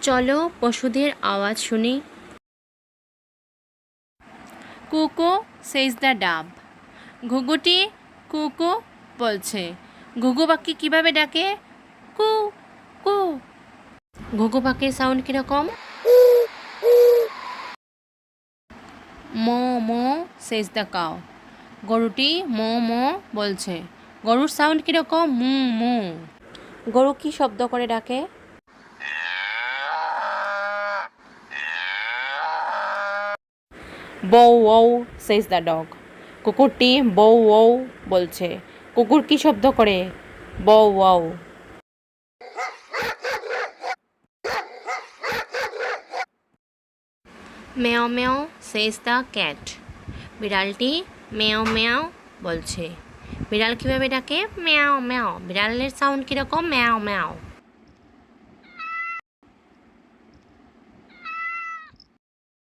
চলো পশুদের আওয়াজ শুনি। কুকু সেজ দ্য ডাব। ঘুঘুটি কুকু বলছে। ঘুঘু পাখি কীভাবে ডাকে? কু কু। ঘুঘু পাখির সাউন্ড কীরকম? মো মো সেজ দ্য কাউ। গরুটি মো মো বলছে। গরুর সাউন্ড কীরকম? মু মু। গরু কি শব্দ করে ডাকে? বৌ ঔ সেজ দ্য ডগ। কুকুরটি বৌ ঔ বলছে। কুকুর কি শব্দ করে? বৌ ঔ। মেও মেও সেজ দ্য ক্যাট। বিড়ালটি মেও মেও বলছে। বিড়াল কীভাবে ডাকে? ম্যাও ম্যাও। বিড়ালের সাউন্ড কীরকম? ম্যাও ম্যাও।